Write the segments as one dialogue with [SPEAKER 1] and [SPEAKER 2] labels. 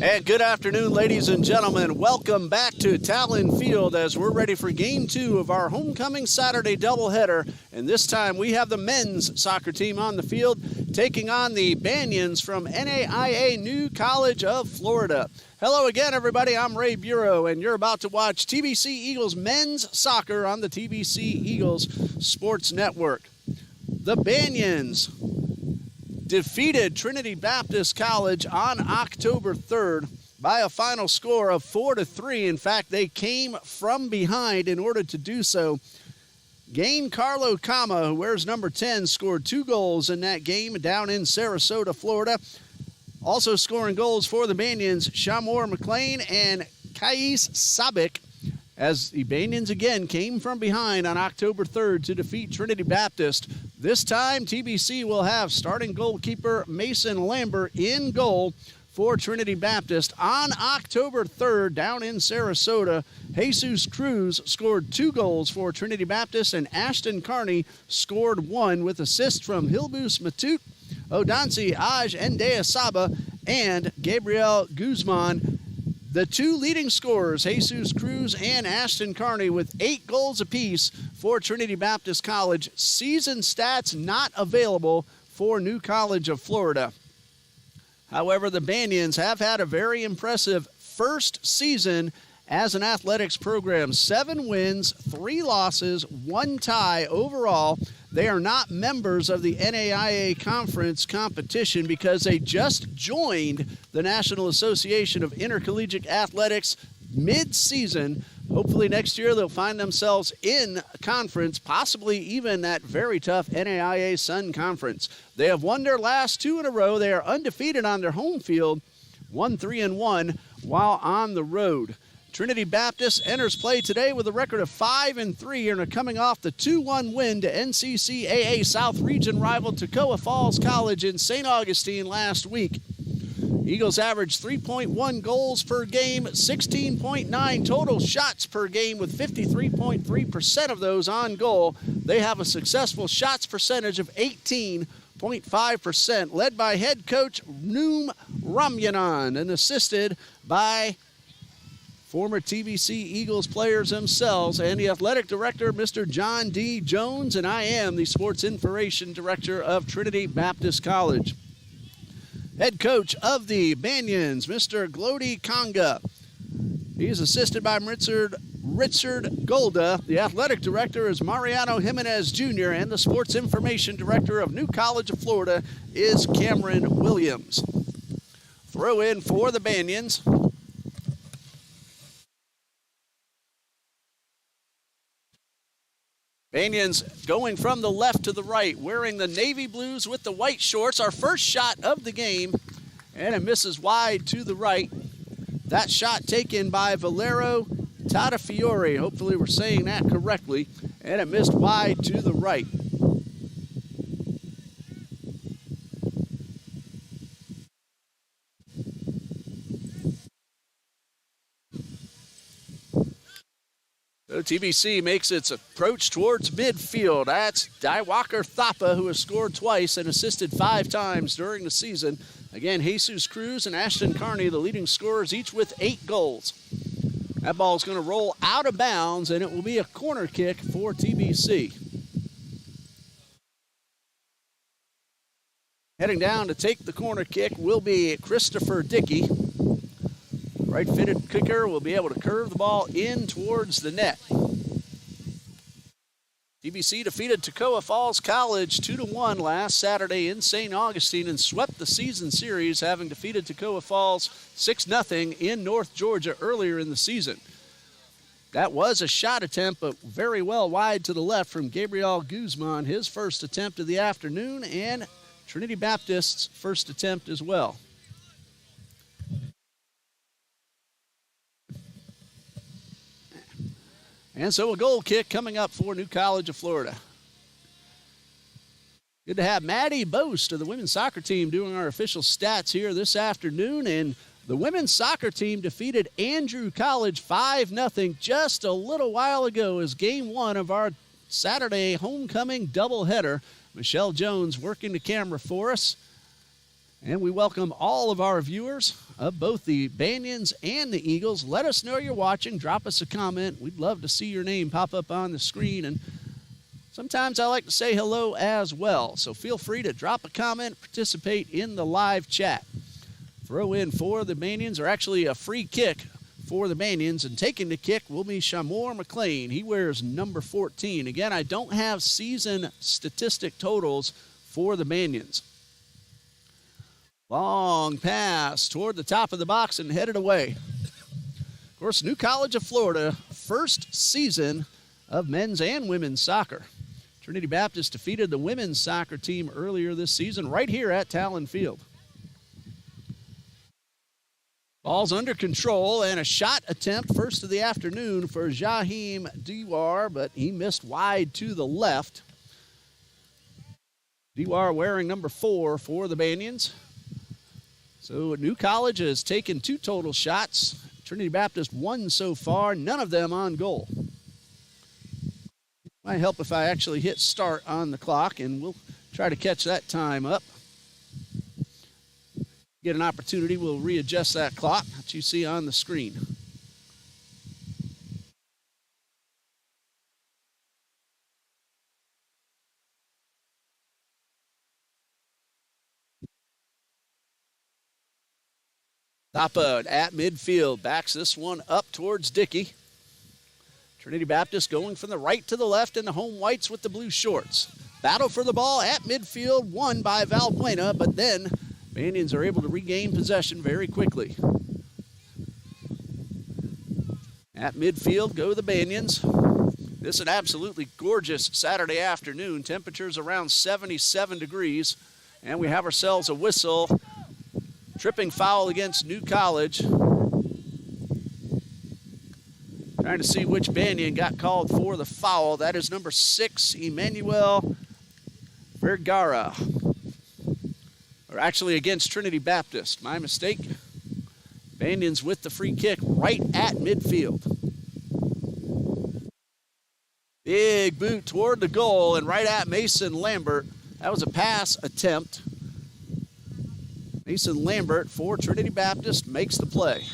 [SPEAKER 1] And good afternoon, ladies and gentlemen. Welcome back to Talon Field as we're ready for Game 2 of our homecoming Saturday doubleheader. And this time we have the men's soccer team on the field taking on the Banyans from NAIA New College of Florida. Hello again, everybody. I'm Ray Bureau, and you're about to watch TBC Eagles men's soccer on the TBC Eagles Sports Network. The Banyans defeated Trinity Baptist College on October 3rd by a final score of 4-3. In fact, they came from behind in order to do so. Carlo Kama, who wears number 10, scored 2 goals in that game down in Sarasota, Florida. Also scoring goals for the Banyans, Shamor McLean and Kais Sabik, as the Banyans again came from behind on October 3rd to defeat Trinity Baptist. This time, TBC will have starting goalkeeper Mason Lambert in goal for Trinity Baptist. On October 3rd, down in Sarasota, Jesus Cruz scored 2 goals for Trinity Baptist, and Ashton Carney scored 1 with assists from Hilbus Matute, Odansi Aj Ndea Saba, and Gabriel Guzman. The 2 leading scorers, Jesus Cruz and Ashton Carney, with 8 goals apiece for Trinity Baptist College. Season stats not available for New College of Florida. However, the Banyans have had a very impressive first season as an athletics program. 7 wins, 3 losses, 1 tie overall. They are not members of the NAIA Conference competition because they just joined the National Association of Intercollegiate Athletics mid-season. Hopefully next year they'll find themselves in conference, possibly even that very tough NAIA Sun Conference. They have won their last 2 in a row. They are undefeated on their home field, 1-3-1 while on the road. Trinity Baptist enters play today with a record of 5-3 and are coming off the 2-1 win to NCCAA South Region rival Toccoa Falls College in St. Augustine last week. Eagles averaged 3.1 goals per game, 16.9 total shots per game, with 53.3% of those on goal. They have a successful shots percentage of 18.5%, led by head coach Noom Ramyanan and assisted by former TBC Eagles players themselves and the athletic director, Mr. John D. Jones, and I am the sports information director of Trinity Baptist College. Head coach of the Banyans, Mr. Glody Conga. He is assisted by Richard Golda. The athletic director is Mariano Jimenez Jr., and the sports information director of New College of Florida is Cameron Williams. Throw in for the Banyans. Banyans going from the left to the right, wearing the navy blues with the white shorts. Our first shot of the game, and it misses wide to the right. That shot taken by Valero Tadafiore. Hopefully we're saying that correctly. And it missed wide to the right. So TBC makes its approach towards midfield. That's Daiwalker Thapa, who has scored twice and assisted 5 times during the season. Again, Jesus Cruz and Ashton Carney, the leading scorers, each with 8 goals. That ball is going to roll out of bounds, and it will be a corner kick for TBC. Heading down to take the corner kick will be Christopher Dickey. Right-footed kicker will be able to curve the ball in towards the net. TBC defeated Toccoa Falls College 2-1 last Saturday in St. Augustine and swept the season series, having defeated Toccoa Falls 6-0 in North Georgia earlier in the season. That was a shot attempt, but very well wide to the left from Gabriel Guzman, his first attempt of the afternoon, and Trinity Baptist's first attempt as well. And so a goal kick coming up for New College of Florida. Good to have Maddie Boast of the women's soccer team doing our official stats here this afternoon. And the women's soccer team defeated Andrew College 5-0 just a little while ago as game 1 of our Saturday homecoming doubleheader. Michelle Jones working the camera for us. And we welcome all of our viewers of both the Banyans and the Eagles. Let us know you're watching. Drop us a comment. We'd love to see your name pop up on the screen. And sometimes I like to say hello as well. So feel free to drop a comment, participate in the live chat. Throw in for the Banyans, or actually a free kick for the Banyans. And taking the kick will be Shamor McLean. He wears number 14. Again, I don't have season statistic totals for the Banyans. Long pass toward the top of the box and headed away. Of course, New College of Florida, first season of men's and women's soccer. Trinity Baptist defeated the women's soccer team earlier this season right here at Talon Field. Ball's under control and a shot attempt first of the afternoon for Jaheim Diwar, but he missed wide to the left. Diwar wearing number 4 for the Banyans. So New College has taken 2 total shots. Trinity Baptist 1 so far, none of them on goal. Might help if I actually hit start on the clock, and we'll try to catch that time up. Get an opportunity, we'll readjust that clock that you see on the screen. Thapa at midfield, backs this one up towards Dickey. Trinity Baptist going from the right to the left in the home whites with the blue shorts. Battle for the ball at midfield, won by Valbuena, but then Banyans are able to regain possession very quickly. At midfield go the Banyans. This is an absolutely gorgeous Saturday afternoon. Temperatures around 77 degrees, and we have ourselves a whistle. Tripping foul against New College. Trying to see which Banyan got called for the foul. That is number 6, Emmanuel Vergara. Or actually against Trinity Baptist. My mistake. Banyans with the free kick right at midfield. Big boot toward the goal and right at Mason Lambert. That was a pass attempt. Mason Lambert for Trinity Baptist makes the play.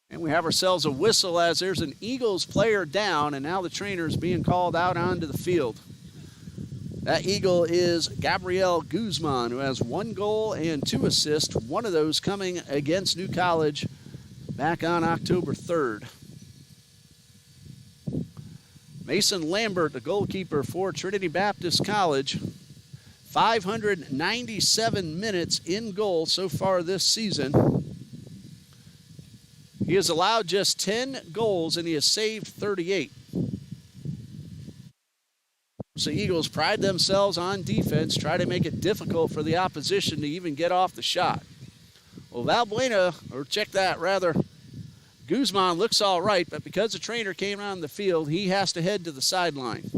[SPEAKER 1] And we have ourselves a whistle as there's an Eagles player down, and now the trainer is being called out onto the field. That Eagle is Gabriel Guzman, who has 1 goal and 2 assists, one of those coming against New College back on October 3rd. Mason Lambert, the goalkeeper for Trinity Baptist College, 597 minutes in goal so far this season. He has allowed just 10 goals and he has saved 38. So Eagles pride themselves on defense, try to make it difficult for the opposition to even get off the shot. Well, Valbuena, or check that rather, Guzman looks all right, but because the trainer came on the field, he has to head to the sideline.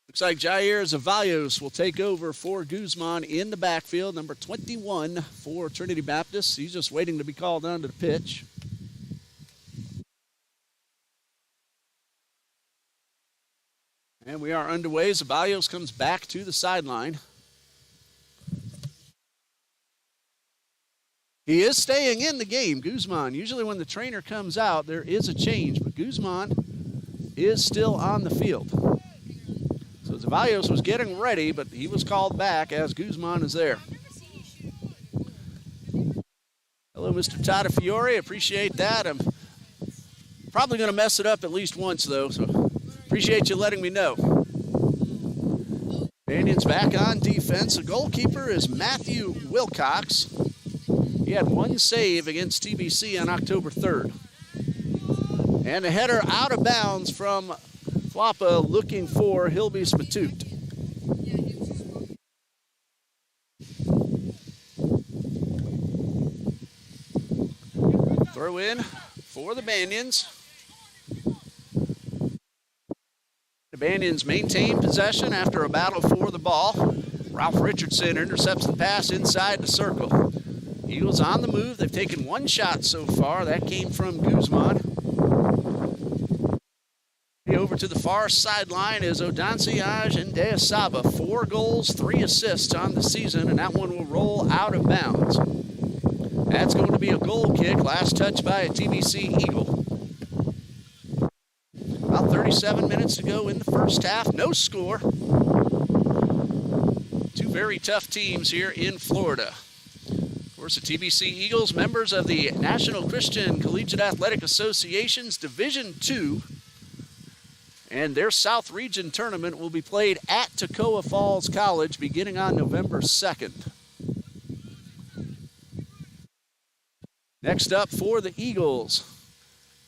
[SPEAKER 1] Looks like Jair Zavallos will take over for Guzman in the backfield, number 21 for Trinity Baptist. He's just waiting to be called onto the pitch. And we are underway. Zavallos comes back to the sideline. He is staying in the game, Guzman. Usually when the trainer comes out, there is a change, but Guzman is still on the field. So Zavallos was getting ready, but he was called back as Guzman is there. Hello, Mr. Tadafiore. Appreciate that. I'm probably going to mess it up at least once, though, so appreciate you letting me know. Banyans back on defense. The goalkeeper is Matthew Wilcox. He had 1 save against TBC on October 3rd. And a header out of bounds from Floppa looking for Hilby Spatoot. Throw in for the Banyans. The Banyans maintain possession after a battle for the ball. Ralph Richardson intercepts the pass inside the circle. Eagles on the move. They've taken 1 shot so far. That came from Guzman. over to the far sideline is Odanciaj and Deasaba. 4 goals, 3 assists on the season, and that one will roll out of bounds. That's going to be a goal kick, last touch by a TBC Eagle. About 37 minutes to go in the first half, no score. 2 very tough teams here in Florida. Of course, the TBC Eagles, members of the National Christian Collegiate Athletic Association's Division II, and their South Region tournament will be played at Toccoa Falls College beginning on November 2nd. Next up for the Eagles,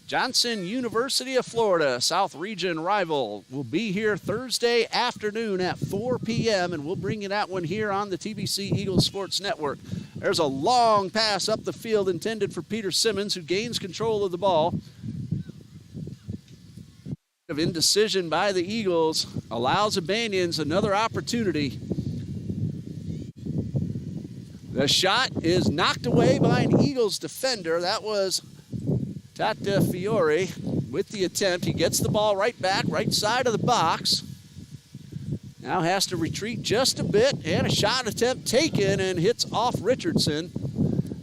[SPEAKER 1] Johnson University of Florida, South Region rival, will be here Thursday afternoon at 4 p.m., and we'll bring you that one here on the TBC Eagles Sports Network. There's a long pass up the field intended for Peter Simmons, who gains control of the ball. Of indecision by the Eagles allows the Banyans another opportunity. The shot is knocked away by an Eagles defender. That was Tata Fiore with the attempt. He gets the ball right back, right side of the box. Now has to retreat just a bit, and a shot attempt taken and hits off Richardson.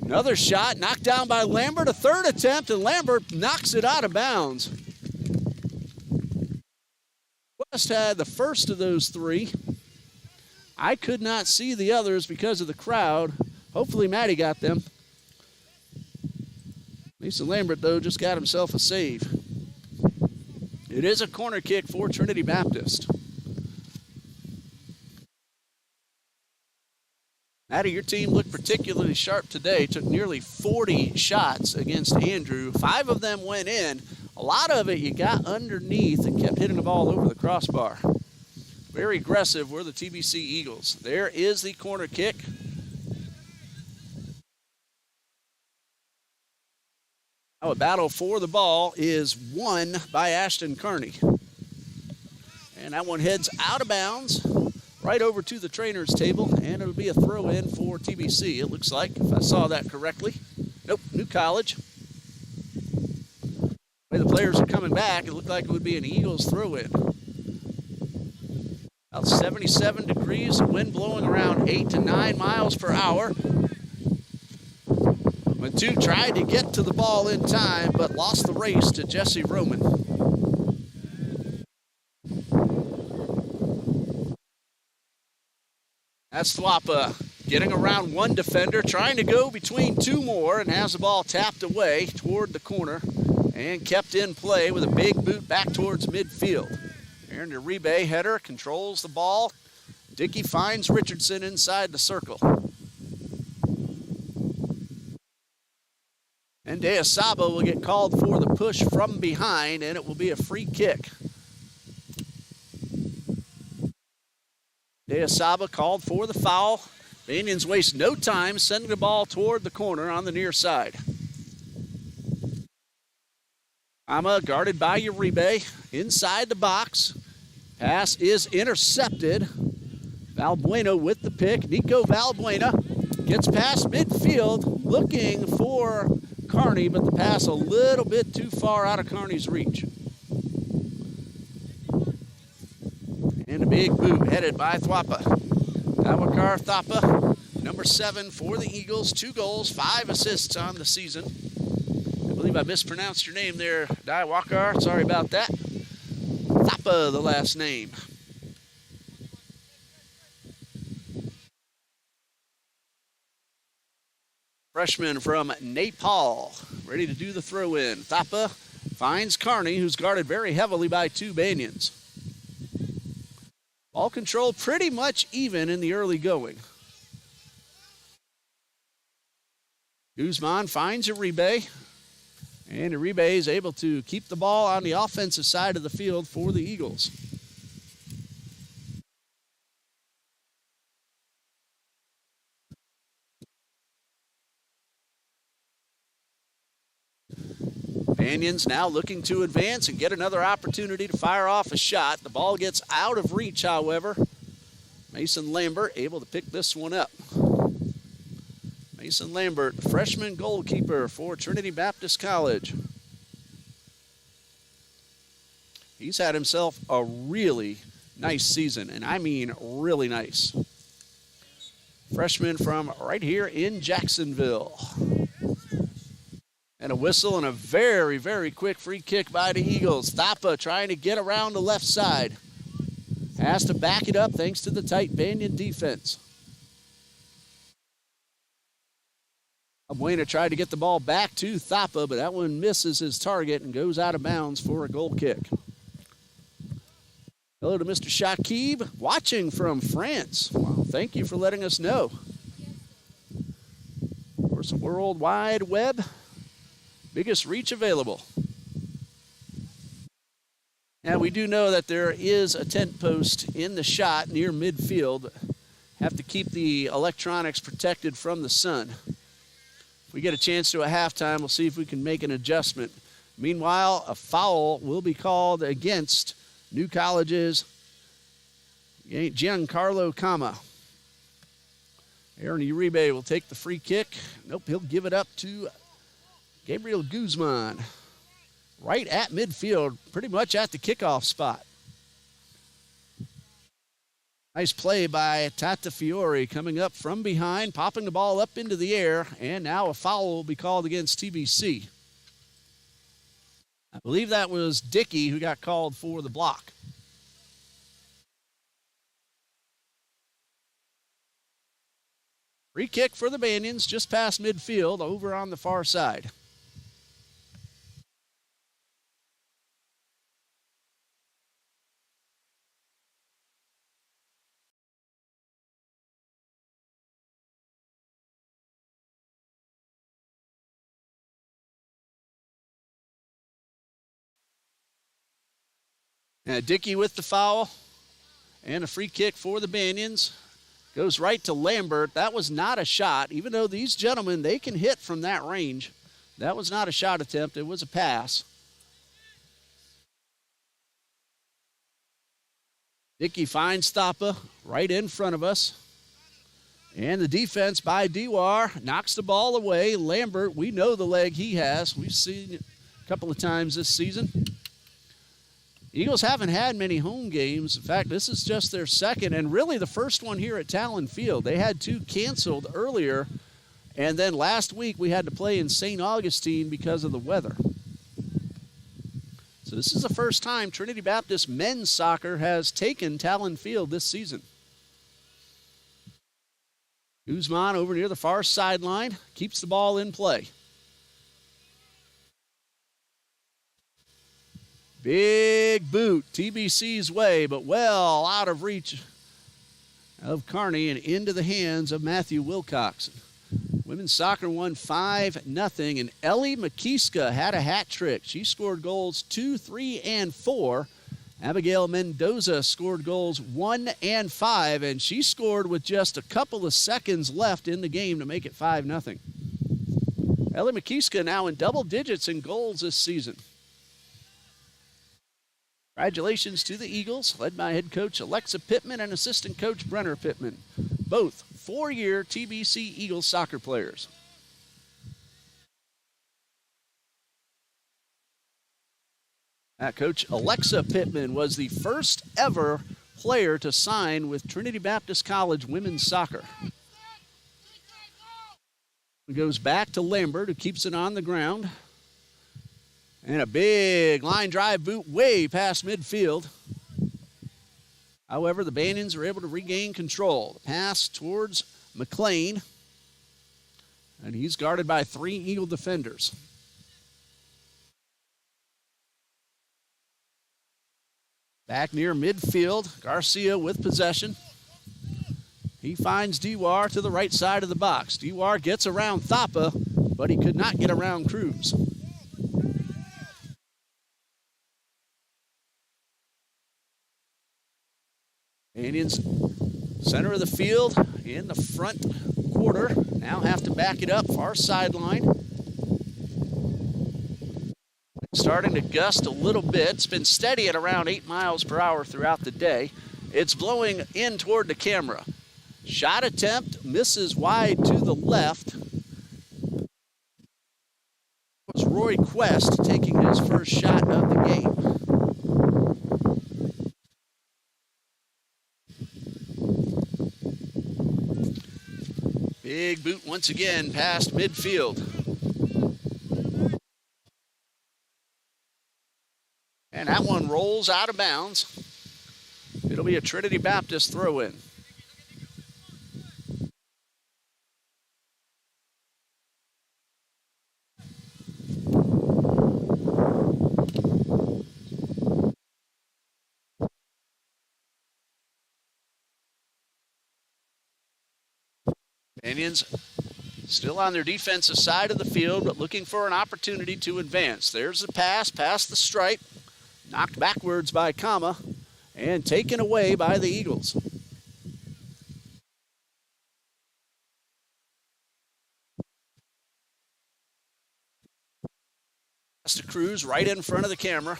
[SPEAKER 1] Another shot knocked down by Lambert, a third attempt, and Lambert knocks it out of bounds. West had the first of those 3. I could not see the others because of the crowd. Hopefully Matty got them. Mason Lambert, though, just got himself a save. It is a corner kick for Trinity Baptist. Matty, your team looked particularly sharp today. Took nearly 40 shots against Andrew. 5 of them went in. A lot of it you got underneath and kept hitting the ball over the crossbar. Very aggressive were the TBC Eagles. There is the corner kick. Now a battle for the ball is won by Ashton Kearney. And that one heads out of bounds, right over to the trainer's table, and it'll be a throw-in for TBC, it looks like, if I saw that correctly. Nope, New College. The way the players are coming back, it looked like it would be an Eagles throw-in. About 77 degrees, wind blowing around 8 to 9 miles per hour. Matu tried to get to the ball in time, but lost the race to Jesse Roman. That's Thwapa getting around one defender, trying to go between 2 more, and has the ball tapped away toward the corner and kept in play with a big boot back towards midfield. Aaron Uribe, header, controls the ball. Dickey finds Richardson inside the circle. And Deasaba will get called for the push from behind, and it will be a free kick. Deasaba called for the foul. The Indians waste no time sending the ball toward the corner on the near side. Ama guarded by Uribe inside the box. Pass is intercepted. Valbuena with the pick. Nico Valbuena gets past midfield looking for Kearney, but the pass a little bit too far out of Kearney's reach. And a big boot headed by Thwapa. Tawakar Thapa, number 7 for the Eagles. 2 goals, 5 assists on the season. I believe I mispronounced your name there, Daiwakar. Sorry about that. Thapa, the last name. Freshman from Nepal, ready to do the throw-in. Thapa finds Kearney, who's guarded very heavily by 2 Banyans. Ball control pretty much even in the early going. Guzman finds Uribe, and Uribe is able to keep the ball on the offensive side of the field for the Eagles. Banyans now looking to advance and get another opportunity to fire off a shot. The ball gets out of reach, however. Mason Lambert able to pick this one up. Mason Lambert, the freshman goalkeeper for Trinity Baptist College. He's had himself a really nice season, and I mean really nice. Freshman from right here in Jacksonville. And a whistle and a very, very quick free kick by the Eagles. Thapa trying to get around the left side. Has to back it up thanks to the tight Banyan defense. Abuena tried to get the ball back to Thapa, but that one misses his target and goes out of bounds for a goal kick. Hello to Mr. Shakib, watching from France. Well, thank you for letting us know. Of course, World Wide Web, biggest reach available. Now, we do know that there is a tent post in the shot near midfield. Have to keep the electronics protected from the sun. If we get a chance to a halftime, we'll see if we can make an adjustment. Meanwhile, a foul will be called against New College's Giancarlo Kama. Aaron Uribe will take the free kick. Nope, he'll give it up to Gabriel Guzman. Right at midfield, pretty much at the kickoff spot. Nice play by Tata Fiore coming up from behind, popping the ball up into the air, and now a foul will be called against TBC. I believe that was Dickey who got called for the block. Free kick for the Banyans just past midfield over on the far side. Dickey with the foul and a free kick for the Banyans. Goes right to Lambert. That was not a shot, even though these gentlemen, they can hit from that range. That was not a shot attempt. It was a pass. Dickey finds Thapa right in front of us. And the defense by Dewar knocks the ball away. Lambert, we know the leg he has. We've seen it a couple of times this season. Eagles haven't had many home games. In fact, this is just their second and really the first one here at Talon Field. They had two canceled earlier, and then last week we had to play in St. Augustine because of the weather. So this is the first time Trinity Baptist men's soccer has taken Talon Field this season. Guzman over near the far sideline, keeps the ball in play. Big boot, TBC's way, but well out of reach of Kearney and into the hands of Matthew Wilcox. Women's soccer won 5-0, and Ellie McKeeska had a hat trick. She scored goals 2, 3, and 4. Abigail Mendoza scored goals 1 and 5, and she scored with just a couple of seconds left in the game to make it 5-0. Ellie McKeeska now in double digits in goals this season. Congratulations to the Eagles, led by head coach Alexa Pittman and assistant coach Brenner Pittman, both 4-year TBC Eagles soccer players. Coach Alexa Pittman was the first ever player to sign with Trinity Baptist College women's soccer. It goes back to Lambert, who keeps it on the ground. And a big line drive boot way past midfield. However, the Banyans are able to regain control. The pass towards McLean. And he's guarded by 3 Eagle defenders. Back near midfield, Garcia with possession. He finds Dewar to the right side of the box. Dewar gets around Thapa, but he could not get around Cruz. Indians, center of the field in the front quarter. Now have to back it up, far sideline. Starting to gust a little bit. It's been steady at around 8 miles per hour throughout the day. It's blowing in toward the camera. Shot attempt misses wide to the left. It was Roy Quest taking his first shot of the game. Big boot once again past midfield. And that one rolls out of bounds. It'll be a Trinity Baptist throw-in. Indians still on their defensive side of the field, but looking for an opportunity to advance. There's the pass past the stripe, knocked backwards by Kama, and taken away by the Eagles. To Cruz right in front of the camera,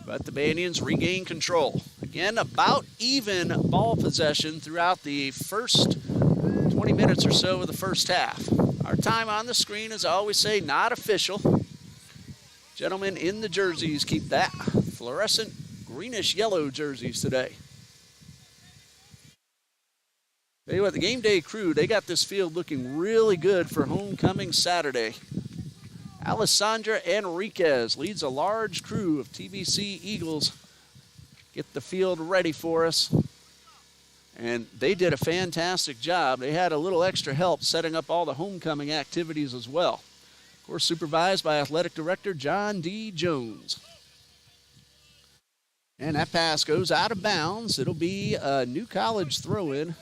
[SPEAKER 1] but the Bandians regain control. Again, about even ball possession throughout the first 20 minutes or so of the first half. Our time on the screen, as I always say, not official. Gentlemen in the jerseys keep that fluorescent greenish yellow jerseys today. Tell you what, the game day crew, they got this field looking really good for homecoming Saturday. Alessandra Enriquez leads a large crew of TBC Eagles. Get the field ready for us. And they did a fantastic job. They had a little extra help setting up all the homecoming activities as well. Of course, supervised by Athletic Director John D. Jones. And that pass goes out of bounds. It'll be a New College throw-in.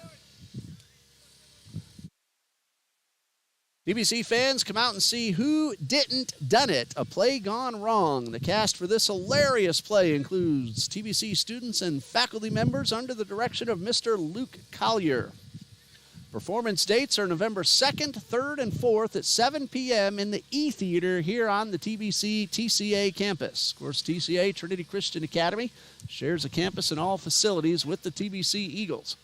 [SPEAKER 1] TBC fans, come out and see Who Didn't Done It, a play gone wrong. The cast for this hilarious play includes TBC students and faculty members under the direction of Mr. Luke Collier. Performance dates are November 2nd, 3rd, and 4th at 7 p.m. in the E-Theater here on the TBC TCA campus. Of course, TCA, Trinity Christian Academy, shares a campus and all facilities with the TBC Eagles.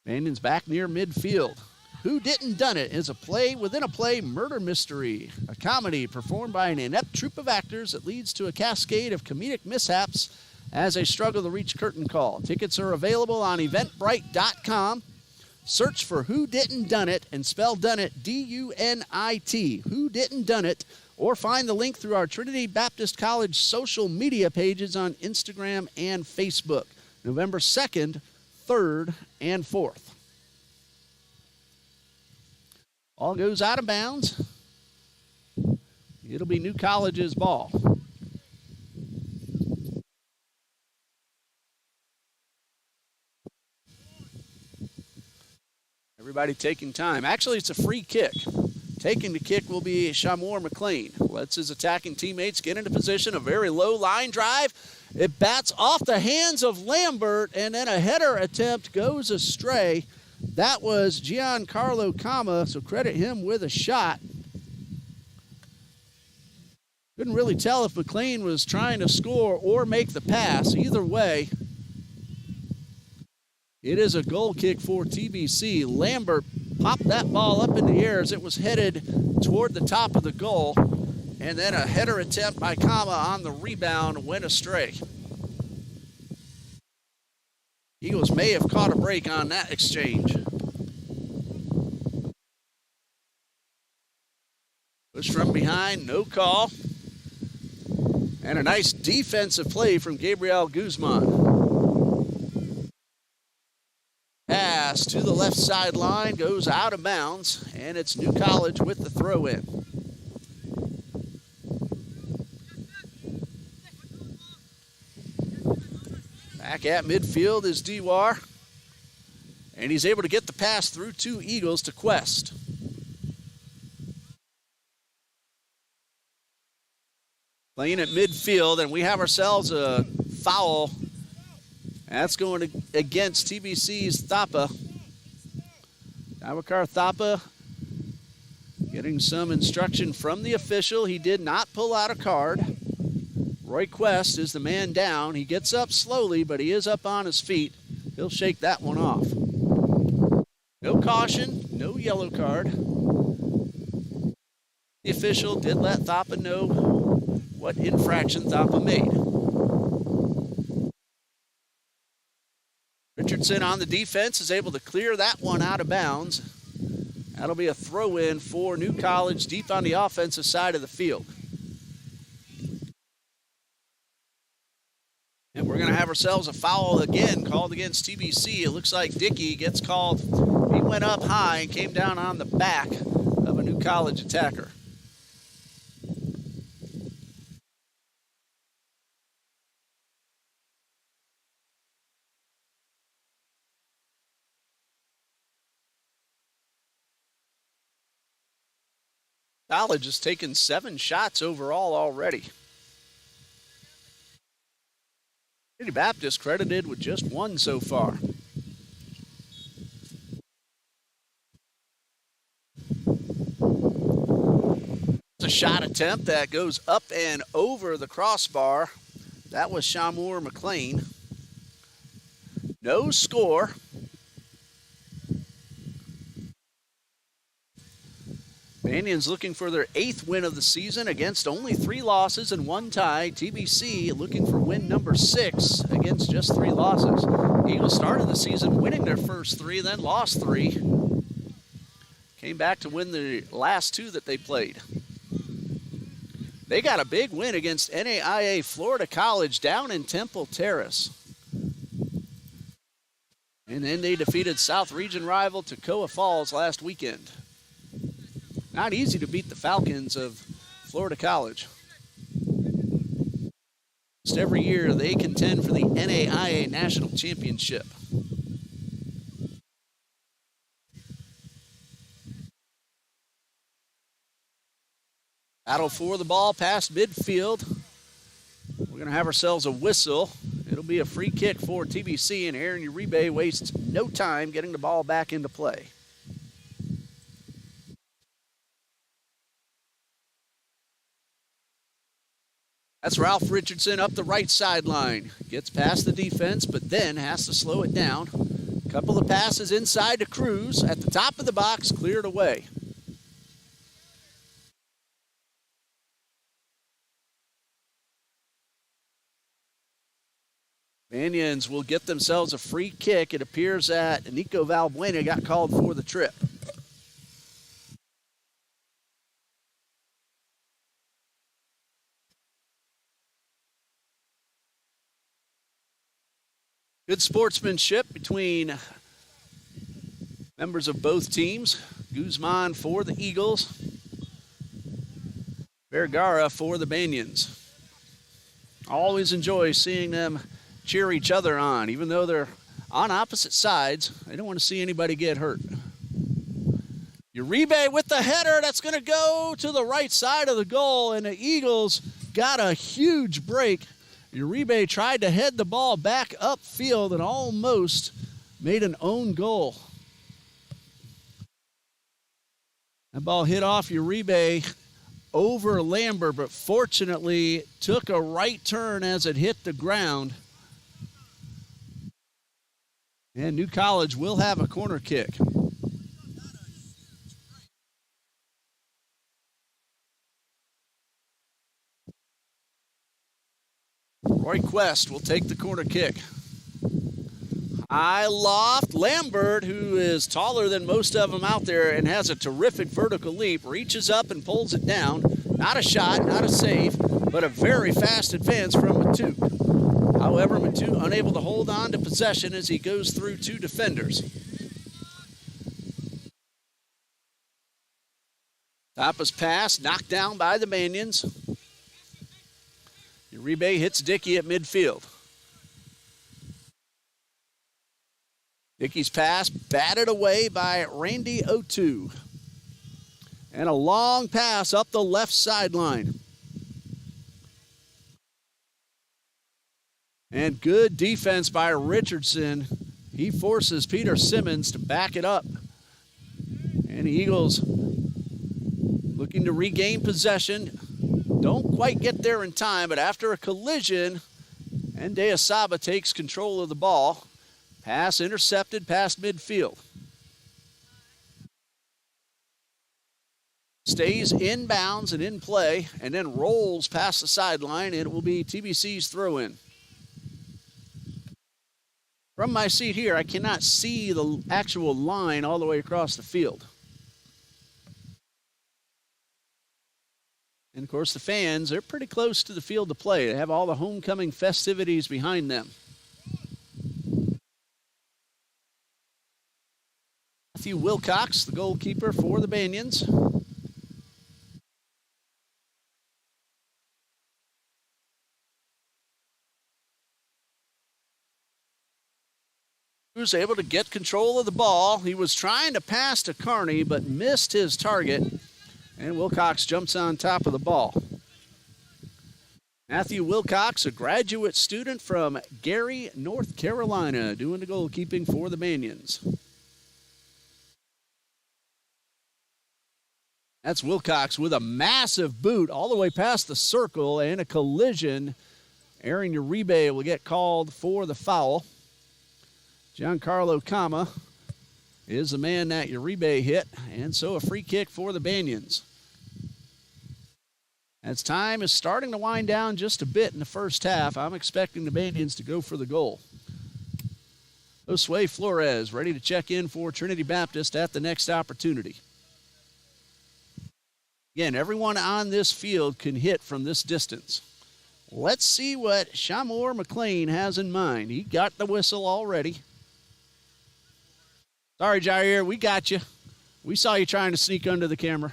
[SPEAKER 1] Bandion's back near midfield. Who Didn't Done It is a play within a play murder mystery, a comedy performed by an inept troupe of actors that leads to a cascade of comedic mishaps as they struggle to reach curtain call. Tickets are available on eventbrite.com. Search for Who Didn't Done It and spell Done It D-U-N-I-T, Who Didn't Done It, or find the link through our Trinity Baptist College social media pages on Instagram and Facebook. November 2nd, 3rd, and 4th. Ball goes out of bounds. It'll be New College's ball. Everybody taking time. Actually, it's a free kick. Taking the kick will be Shamor McLean. Lets his attacking teammates get into position. A very low line drive. It bats off the hands of Lambert, and then a header attempt goes astray. That was Giancarlo Kama, so credit him with a shot. Couldn't really tell if McLean was trying to score or make the pass. Either way, it is a goal kick for TBC. Lambert popped that ball up in the air as it was headed toward the top of the goal, and then a header attempt by Kama on the rebound went astray. Eagles may have caught a break on that exchange. Push from behind, no call. And a nice defensive play from Gabriel Guzman. Pass to the left sideline, goes out of bounds, and it's New College with the throw-in. Back at midfield is Dewar, and he's able to get the pass through two Eagles to Quest. Playing at midfield, and we have ourselves a foul. That's going against TBC's Thapa. Awakar Thapa getting some instruction from the official. He did not pull out a card. Roy Quest is the man down. He gets up slowly, but he is up on his feet. He'll shake that one off. No caution, no yellow card. The official did let Thapa know what infraction Thapa made. Richard Richardson on the defense is able to clear that one out of bounds. That'll be a throw-in for New College deep on the offensive side of the field. And we're going to have ourselves a foul again called against TBC. It looks like Dickey gets called. He went up high and came down on the back of a New College attacker. College has taken 7 shots overall already. City Baptist credited with just 1 so far. It's a shot attempt that goes up and over the crossbar. That was Shamur McLean. No score. Banions looking for their 8th win of the season against only 3 losses and 1 tie. TBC looking for win number 6 against just 3 losses. Eagles started the season winning their first 3, then lost 3. Came back to win the last 2 that they played. They got a big win against NAIA Florida College down in Temple Terrace. And then they defeated South Region rival Toccoa Falls last weekend. Not easy to beat the Falcons of Florida College. Just every year they contend for the NAIA National Championship. Battle for the ball past midfield. We're going to have ourselves a whistle. It'll be a free kick for TBC, and Aaron Uribe wastes no time getting the ball back into play. That's Ralph Richardson up the right sideline. Gets past the defense, but then has to slow it down. A couple of passes inside to Cruz. At the top of the box, cleared away. Banions will get themselves a free kick. It appears that Nico Valbuena got called for the trip. Good sportsmanship between members of both teams. Guzman for the Eagles. Vergara for the Banions. Always enjoy seeing them cheer each other on. Even though they're on opposite sides, they don't want to see anybody get hurt. Uribe with the header. That's going to go to the right side of the goal, and the Eagles got a huge break. Uribe tried to head the ball back upfield and almost made an own goal. That ball hit off Uribe over Lambert, but fortunately took a right turn as it hit the ground. And New College will have a corner kick. Roy Quest will take the corner kick. High loft. Lambert, who is taller than most of them out there and has a terrific vertical leap, reaches up and pulls it down. Not a shot, not a save, but a very fast advance from Matuk. However, Matuk unable to hold on to possession as he goes through 2 defenders. Tapa's pass knocked down by the Banions. Uribe hits Dickey at midfield. Dickey's pass batted away by Randy O'Toole. And a long pass up the left sideline. And good defense by Richardson. He forces Peter Simmons to back it up. And the Eagles looking to regain possession. Don't quite get there in time, but after a collision, Ndea Saba takes control of the ball. Pass intercepted past midfield. Stays inbounds and in play, and then rolls past the sideline, and it will be TBC's throw-in. From my seat here, I cannot see the actual line all the way across the field. And, of course, the fans, they're pretty close to the field to play. They have all the homecoming festivities behind them. Matthew Wilcox, the goalkeeper for the Banyans. He was able to get control of the ball. He was trying to pass to Carney, but missed his target. And Wilcox jumps on top of the ball. Matthew Wilcox, a graduate student from Gary, North Carolina, doing the goalkeeping for the Banyans. That's Wilcox with a massive boot all the way past the circle and a collision. Aaron Uribe will get called for the foul. Giancarlo Kama is the man that Uribe hit, and so a free kick for the Banyans. As time is starting to wind down just a bit in the first half, I'm expecting the Banyans to go for the goal. Josue Flores ready to check in for Trinity Baptist at the next opportunity. Again, everyone on this field can hit from this distance. Let's see what Shamor McLean has in mind. He got the whistle already. Sorry, Jair, we got you. We saw you trying to sneak under the camera.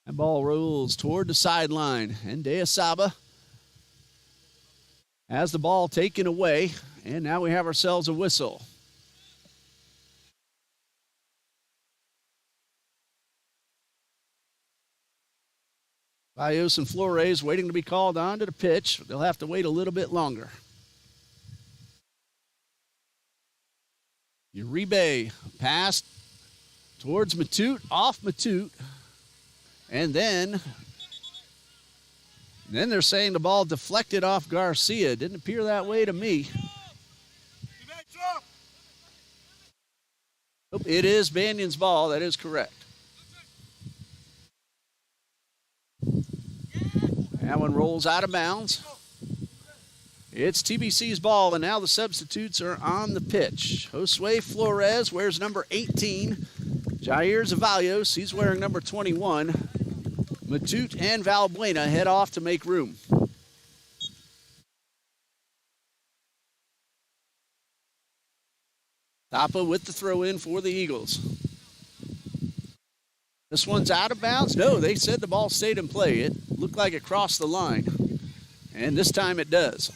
[SPEAKER 1] That ball rolls toward the sideline, and De Saba has the ball taken away, and now we have ourselves a whistle. Barrios and Flores waiting to be called on to the pitch. They'll have to wait a little bit longer. Uribe passed towards Matute, off Matute. And then they're saying the ball deflected off Garcia. Didn't appear that way to me. It is Banyan's ball. That is correct. That one rolls out of bounds. It's TBC's ball, and now the substitutes are on the pitch. Josue Flores wears number 18. Jair Zavalios, he's wearing number 21. Matute and Valbuena head off to make room. Tapa with the throw in for the Eagles. This one's out of bounds. No, they said the ball stayed in play. It looked like it crossed the line. And this time it does.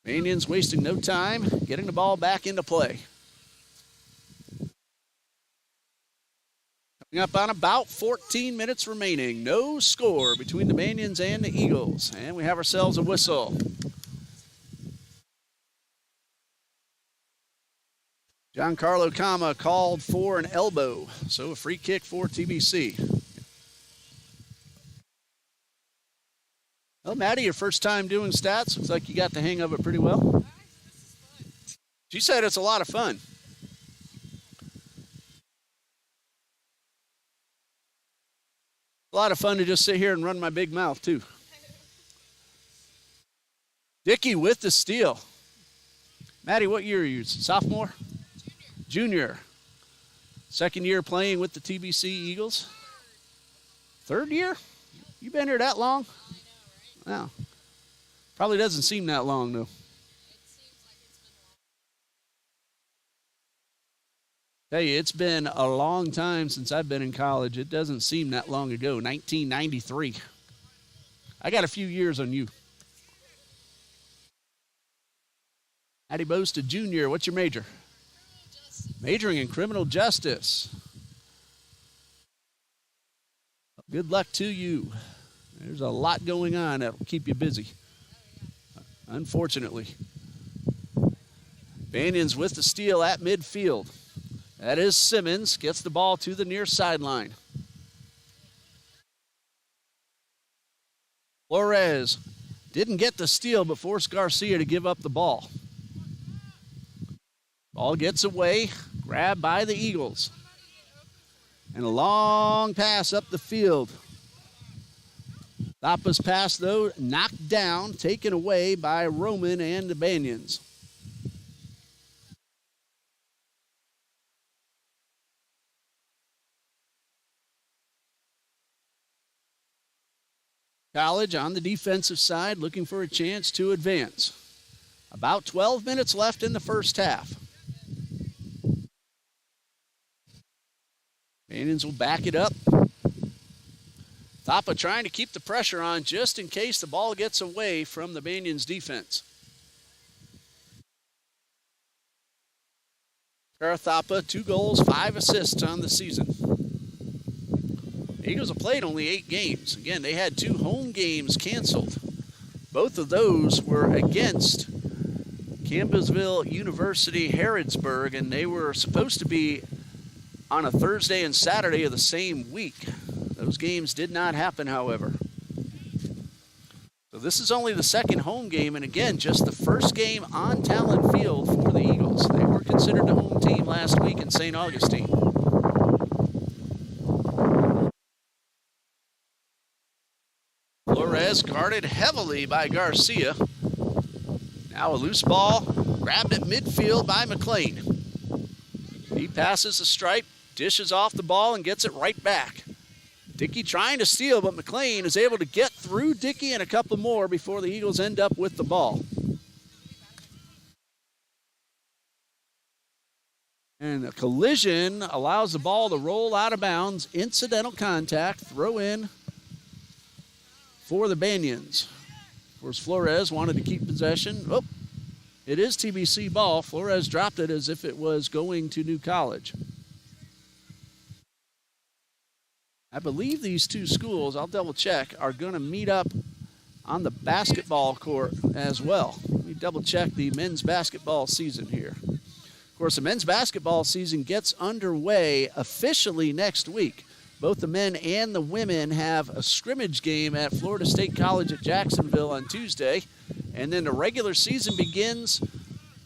[SPEAKER 1] Banyans wasting no time, getting the ball back into play. Coming up on about 14 minutes remaining. No score between the Banyans and the Eagles. And we have ourselves a whistle. Giancarlo Kama called for an elbow. So a free kick for TBC. Well, Maddie, your first time doing stats. Looks like you got the hang of it pretty well. She said it's a lot of fun. A lot of fun to just sit here and run my big mouth, too. Dickey with the steal. Maddie, what year are you? Sophomore? Junior. Second year playing with the TBC Eagles. Third year? You been here that long? No. Probably doesn't seem that long, though. Tell you, it's been a long time since I've been in college. It doesn't seem that long ago. 1993. I got a few years on you. Addie Boast, a junior. What's your major? Majoring in criminal justice. Good luck to you. There's a lot going on that'll keep you busy, unfortunately. Banyans with the steal at midfield. That is Simmons, gets the ball to the near sideline. Flores didn't get the steal, but forced Garcia to give up the ball. Ball gets away, grabbed by the Eagles. And a long pass up the field. Thappa's pass, though, knocked down, taken away by Roman and the Banyans. College on the defensive side looking for a chance to advance. About 12 minutes left in the first half. Banyans will back it up. Thappa trying to keep the pressure on just in case the ball gets away from the Banyans defense. Thappa, 2 goals, 5 assists on the season. The Eagles have played only 8 games. Again, they had 2 home games canceled. Both of those were against Campbellsville University Harrodsburg, and they were supposed to be on a Thursday and Saturday of the same week. Those games did not happen, however. So this is only the second home game, and again, just the first game on Talon Field for the Eagles. They were considered the home team last week in St. Augustine. Flores guarded heavily by Garcia. Now a loose ball, grabbed at midfield by McLean. He passes the stripe, dishes off the ball, and gets it right back. Dickey trying to steal, but McLean is able to get through Dickey and a couple more before the Eagles end up with the ball. And a collision allows the ball to roll out of bounds. Incidental contact, throw in for the Banyans. Of course, Flores wanted to keep possession. Oh, it is TBC ball. Flores dropped it as if it was going to New College. I believe these 2 schools, I'll double check, are going to meet up on the basketball court as well. Let me double check the men's basketball season here. Of course, the men's basketball season gets underway officially next week. Both the men and the women have a scrimmage game at Florida State College at Jacksonville on Tuesday. And then the regular season begins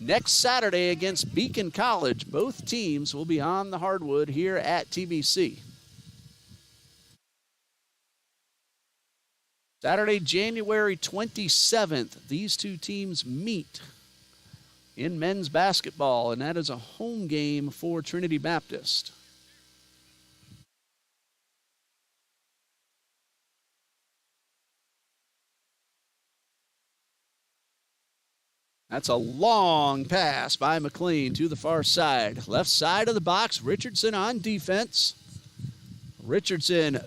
[SPEAKER 1] next Saturday against Beacon College. Both teams will be on the hardwood here at TBC. Saturday, January 27th, these 2 teams meet in men's basketball, and that is a home game for Trinity Baptist. That's a long pass by McLean to the far side. Left side of the box, Richardson on defense. Richardson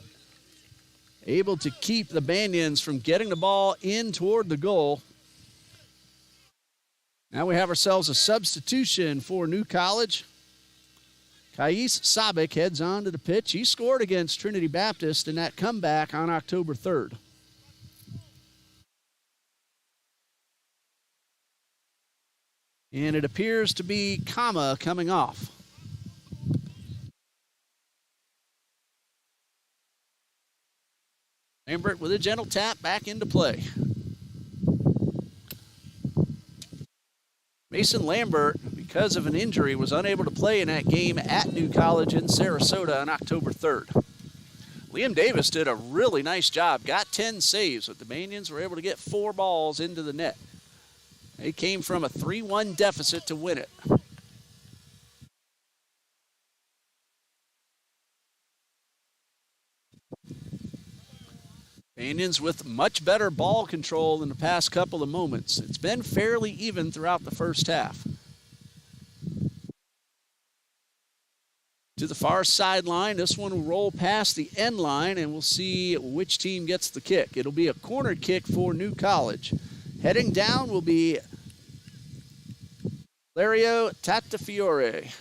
[SPEAKER 1] able to keep the Banyans from getting the ball in toward the goal. Now we have ourselves a substitution for New College. Kais Sabik heads onto the pitch. He scored against Trinity Baptist in that comeback on October 3rd. And it appears to be Kama coming off. Lambert with a gentle tap back into play. Mason Lambert, because of an injury, was unable to play in that game at New College in Sarasota on October 3rd. Liam Davis did a really nice job, got 10 saves, but the Banyans were able to get 4 balls into the net. They came from a 3-1 deficit to win it. Banyans with much better ball control in the past couple of moments. It's been fairly even throughout the first half. To the far sideline, this one will roll past the end line, and we'll see which team gets the kick. It'll be a corner kick for New College. Heading down will be Lario Tattafiore.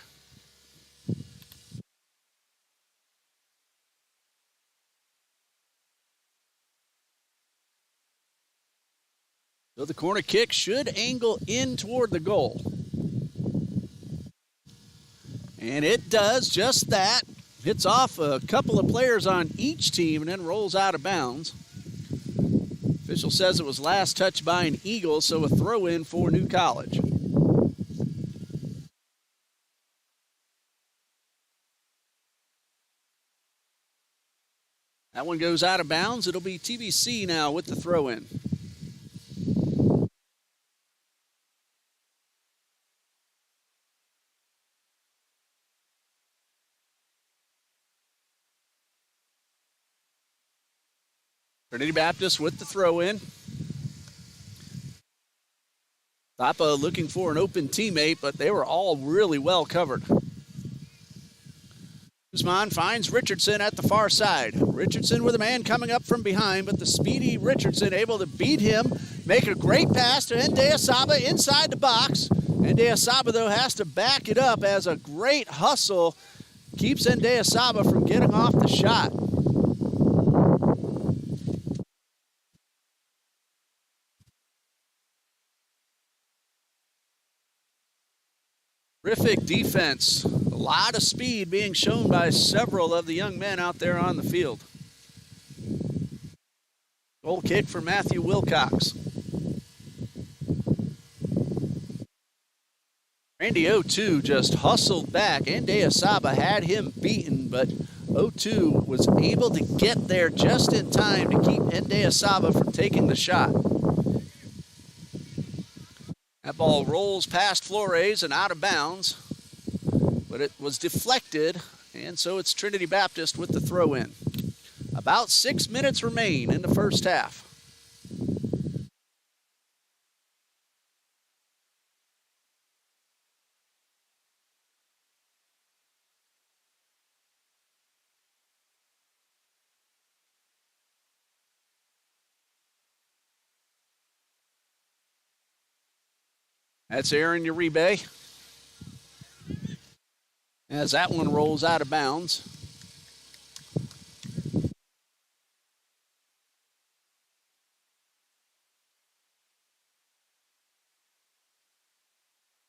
[SPEAKER 1] So the corner kick should angle in toward the goal. And it does just that. Hits off a couple of players on each team and then rolls out of bounds. Official says it was last touched by an Eagle, so a throw-in for New College. That one goes out of bounds. It'll be TBC now with the throw-in. Trinity Baptist with the throw-in. Papa looking for an open teammate, but they were all really well covered. Guzman finds Richardson at the far side. Richardson with a man coming up from behind, but the speedy Richardson able to beat him, make a great pass to Ndeasaba inside the box. Ndeasaba, though, has to back it up as a great hustle keeps Ndeasaba from getting off the shot. Terrific defense. A lot of speed being shown by several of the young men out there on the field. Goal kick for Matthew Wilcox. Randy O2 just hustled back. Ndeasaba had him beaten, but O2 was able to get there just in time to keep Ndeasaba from taking the shot. That ball rolls past Flores and out of bounds, but it was deflected, and so it's Trinity Baptist with the throw-in. About 6 minutes remain in the first half. That's Aaron Uribe. As that one rolls out of bounds.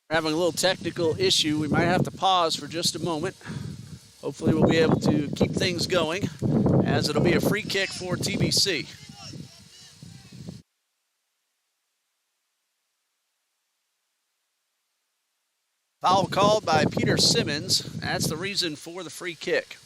[SPEAKER 1] We're having a little technical issue. We might have to pause for just a moment. Hopefully we'll be able to keep things going, as it'll be a free kick for TBC. Foul called by Peter Simmons. That's the reason for the free kick.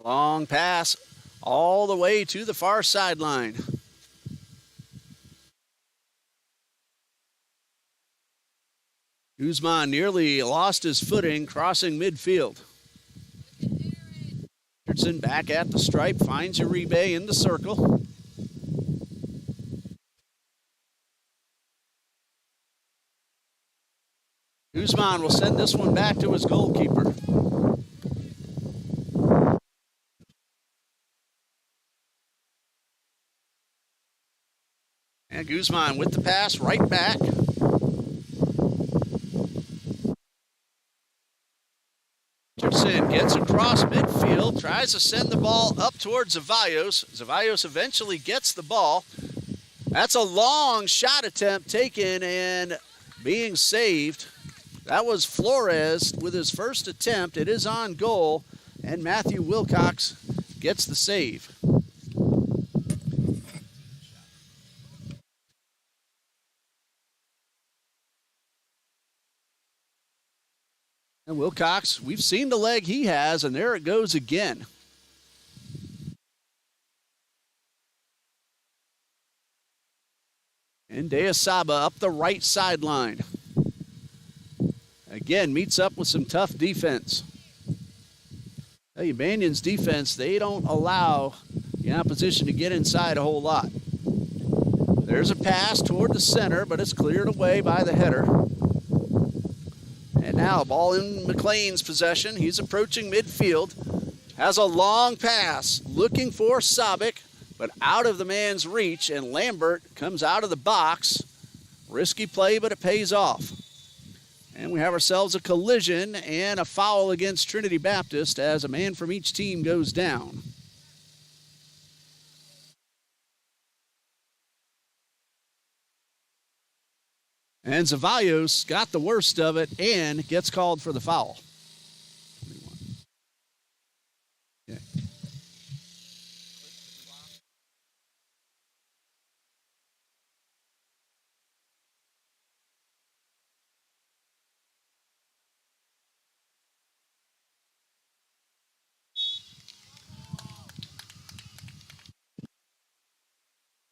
[SPEAKER 1] Long pass all the way to the far sideline. Guzman nearly lost his footing crossing midfield. Richardson back at the stripe, finds Uribe in the circle. Guzman will send this one back to his goalkeeper. And Guzman with the pass right back. Richardson gets across midfield, tries to send the ball up towards Zevallos. Zevallos eventually gets the ball. That's a long shot attempt taken and being saved. That was Flores with his first attempt. It is on goal, and Matthew Wilcox gets the save. And Wilcox, we've seen the leg he has, and there it goes again. Ndeasaba up the right sideline. Again, meets up with some tough defense. Hey, Banyan's defense, they don't allow the opposition to get inside a whole lot. There's a pass toward the center, but it's cleared away by the header. And now, ball in McLean's possession. He's approaching midfield. Has a long pass, looking for Sabic, but out of the man's reach, and Lambert comes out of the box. Risky play, but it pays off. And we have ourselves a collision and a foul against Trinity Baptist as a man from each team goes down. And Zevallos got the worst of it and gets called for the foul. Okay.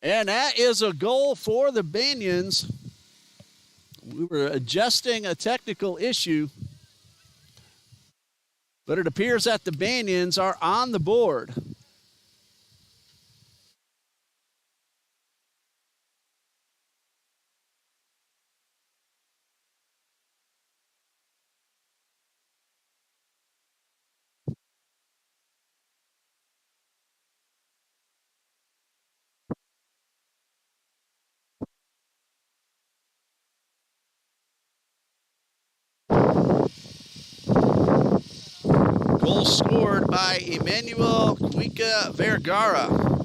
[SPEAKER 1] And that is a goal for the Banyans. We were adjusting a technical issue, but it appears that the Banyans are on the board. Goal scored by Emmanuel Cuica Vergara.